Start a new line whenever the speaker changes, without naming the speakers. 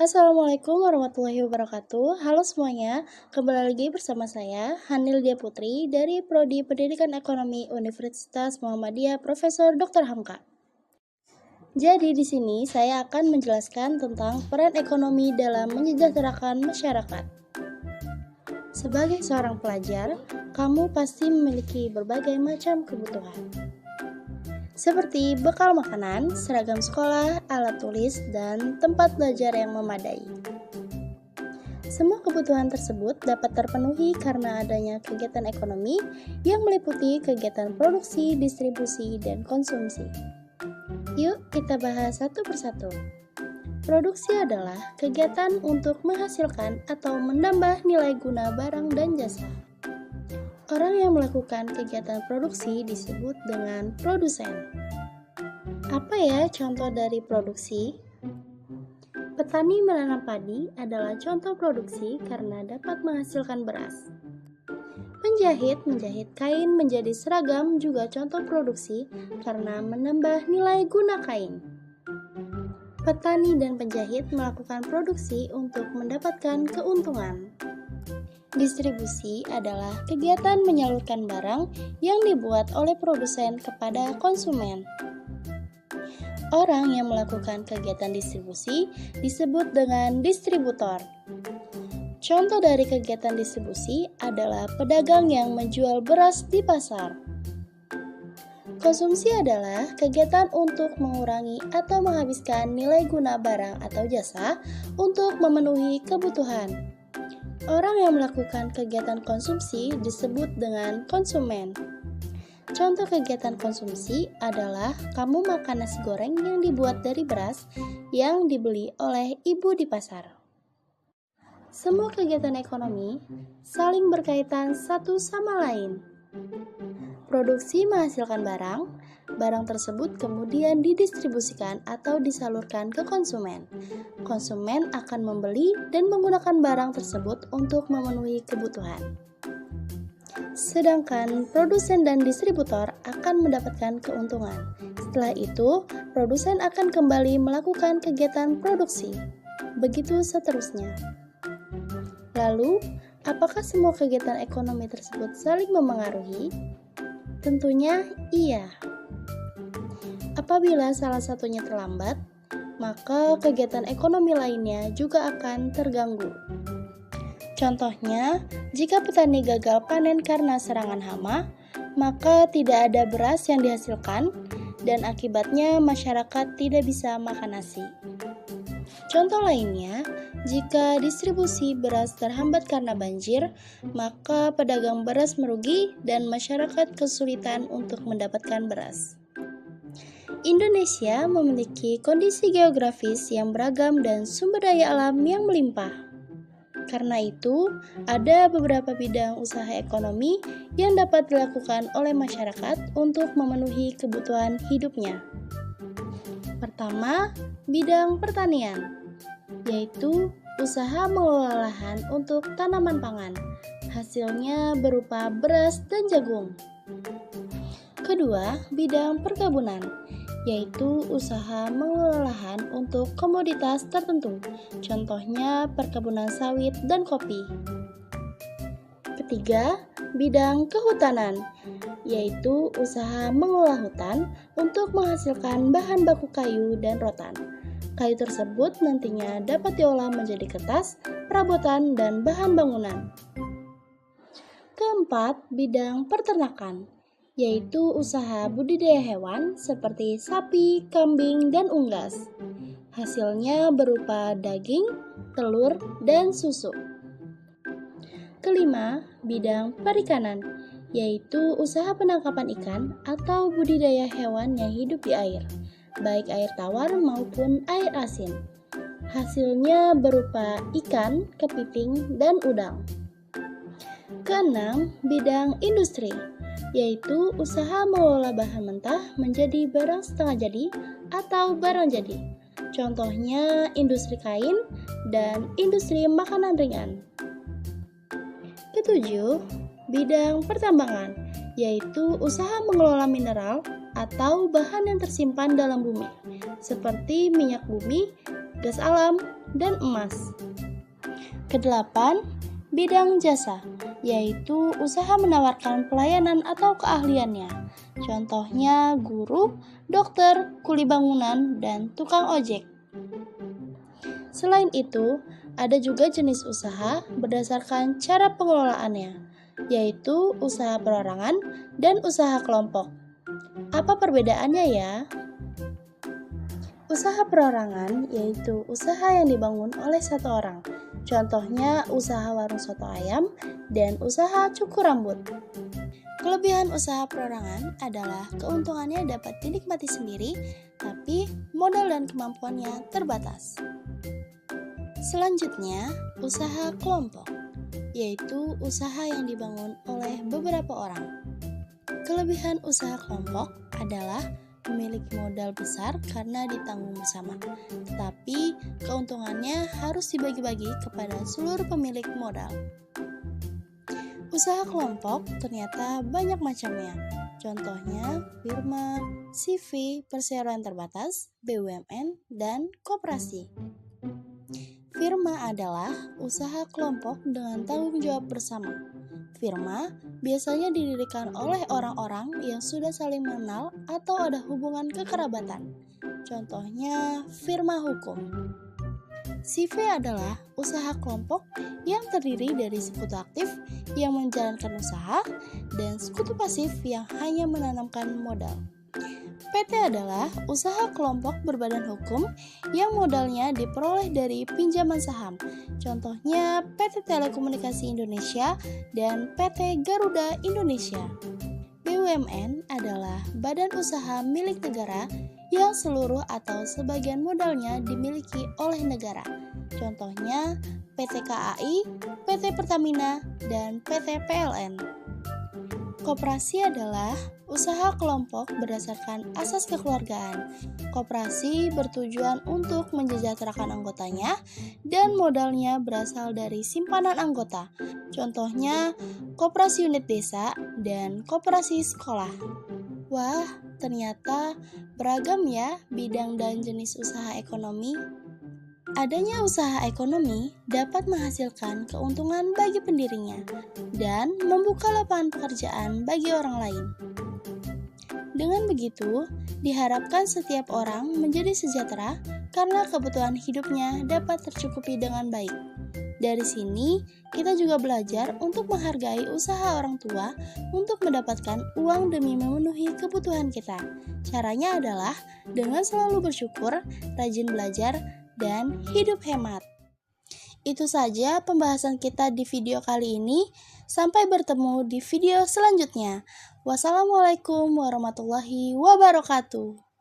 Assalamualaikum warahmatullahi wabarakatuh. Halo semuanya, kembali lagi bersama saya Hanil Dia Putri dari Prodi Pendidikan Ekonomi Universitas Muhammadiyah Profesor Dr. Hamka. Jadi di sini saya akan menjelaskan tentang peran ekonomi dalam menyejahterakan masyarakat. Sebagai seorang pelajar, kamu pasti memiliki berbagai macam kebutuhan. Seperti bekal makanan, seragam sekolah, alat tulis, dan tempat belajar yang memadai. Semua kebutuhan tersebut dapat terpenuhi karena adanya kegiatan ekonomi yang meliputi kegiatan produksi, distribusi, dan konsumsi. Yuk kita bahas satu persatu. Produksi adalah kegiatan untuk menghasilkan atau menambah nilai guna barang dan jasa. Orang yang melakukan kegiatan produksi disebut dengan produsen. Apa ya contoh dari produksi? Petani menanam padi adalah contoh produksi karena dapat menghasilkan beras. Penjahit menjahit kain menjadi seragam juga contoh produksi karena menambah nilai guna kain. Petani dan penjahit melakukan produksi untuk mendapatkan keuntungan. Distribusi adalah kegiatan menyalurkan barang yang dibuat oleh produsen kepada konsumen. Orang yang melakukan kegiatan distribusi disebut dengan distributor. Contoh dari kegiatan distribusi adalah pedagang yang menjual beras di pasar. Konsumsi adalah kegiatan untuk mengurangi atau menghabiskan nilai guna barang atau jasa untuk memenuhi kebutuhan. Orang yang melakukan kegiatan konsumsi disebut dengan konsumen. Contoh kegiatan konsumsi adalah kamu makan nasi goreng yang dibuat dari beras yang dibeli oleh ibu di pasar. Semua kegiatan ekonomi saling berkaitan satu sama lain. Produksi menghasilkan barang, barang tersebut kemudian didistribusikan atau disalurkan ke konsumen. Konsumen akan membeli dan menggunakan barang tersebut untuk memenuhi kebutuhan. Sedangkan produsen dan distributor akan mendapatkan keuntungan. Setelah itu, produsen akan kembali melakukan kegiatan produksi. Begitu seterusnya. Lalu, apakah semua kegiatan ekonomi tersebut saling memengaruhi? Tentunya iya. Apabila salah satunya terlambat, maka kegiatan ekonomi lainnya juga akan terganggu. Contohnya, jika petani gagal panen karena serangan hama, maka tidak ada beras yang dihasilkan dan akibatnya masyarakat tidak bisa makan nasi. Contoh lainnya, jika distribusi beras terhambat karena banjir, maka pedagang beras merugi dan masyarakat kesulitan untuk mendapatkan beras. Indonesia memiliki kondisi geografis yang beragam dan sumber daya alam yang melimpah. Karena itu, ada beberapa bidang usaha ekonomi yang dapat dilakukan oleh masyarakat untuk memenuhi kebutuhan hidupnya. Pertama, bidang pertanian, yaitu usaha mengelola lahan untuk tanaman pangan. Hasilnya berupa beras dan jagung. Kedua, bidang perkebunan, yaitu usaha mengelola lahan untuk komoditas tertentu, contohnya perkebunan sawit dan kopi. Ketiga, bidang kehutanan, yaitu usaha mengelola hutan untuk menghasilkan bahan baku kayu dan rotan. Kayu tersebut nantinya dapat diolah menjadi kertas, perabotan, dan bahan bangunan. Keempat, bidang peternakan, yaitu usaha budidaya hewan seperti sapi, kambing, dan unggas. Hasilnya berupa daging, telur, dan susu. Kelima, bidang perikanan, yaitu usaha penangkapan ikan atau budidaya hewan yang hidup di air, baik air tawar maupun air asin. Hasilnya berupa ikan, kepiting, dan udang. Keenam, bidang industri, yaitu usaha mengolah bahan mentah menjadi barang setengah jadi atau barang jadi. Contohnya industri kain dan industri makanan ringan. Ketujuh, bidang pertambangan, yaitu usaha mengelola mineral atau bahan yang tersimpan dalam bumi, seperti minyak bumi gas alam, dan emas. Kedelapan, bidang jasa, yaitu usaha menawarkan pelayanan atau keahliannya. Contohnya guru, dokter, kuli bangunan, dan tukang ojek. Selain itu, ada juga jenis usaha berdasarkan cara pengelolaannya, yaitu usaha perorangan dan usaha kelompok. Apa perbedaannya ya? Usaha perorangan yaitu usaha yang dibangun oleh satu orang. Contohnya usaha warung soto ayam dan usaha cukur rambut. Kelebihan usaha perorangan adalah keuntungannya dapat dinikmati sendiri, tapi modal dan kemampuannya terbatas. Selanjutnya, usaha kelompok, yaitu usaha yang dibangun oleh beberapa orang. Kelebihan usaha kelompok adalah memiliki modal besar karena ditanggung bersama, tetapi keuntungannya harus dibagi-bagi kepada seluruh pemilik modal. Usaha kelompok ternyata banyak macamnya, contohnya firma, CV, perseroan terbatas, BUMN, dan koperasi. Firma adalah usaha kelompok dengan tanggung jawab bersama. Firma biasanya didirikan oleh orang-orang yang sudah saling mengenal atau ada hubungan kekerabatan. Contohnya firma hukum. CV adalah usaha kelompok yang terdiri dari sekutu aktif yang menjalankan usaha dan sekutu pasif yang hanya menanamkan modal. PT adalah usaha kelompok berbadan hukum yang modalnya diperoleh dari pinjaman saham. Contohnya PT Telekomunikasi Indonesia dan PT Garuda Indonesia. BUMN adalah badan usaha milik negara yang seluruh atau sebagian modalnya dimiliki oleh negara. Contohnya PT KAI, PT Pertamina, dan PT PLN. Koperasi adalah usaha kelompok berdasarkan asas kekeluargaan. Koperasi bertujuan untuk mensejahterakan anggotanya dan modalnya berasal dari simpanan anggota. Contohnya koperasi unit desa dan koperasi sekolah. Wah, ternyata beragam ya bidang dan jenis usaha ekonomi. Adanya usaha ekonomi dapat menghasilkan keuntungan bagi pendirinya dan membuka lapangan pekerjaan bagi orang lain. Dengan begitu, diharapkan setiap orang menjadi sejahtera karena kebutuhan hidupnya dapat tercukupi dengan baik. Dari sini, kita juga belajar untuk menghargai usaha orang tua untuk mendapatkan uang demi memenuhi kebutuhan kita. Caranya adalah dengan selalu bersyukur, rajin belajar, dan hidup hemat. Itu saja pembahasan kita di video kali ini. Sampai bertemu di video selanjutnya. Wassalamualaikum warahmatullahi wabarakatuh.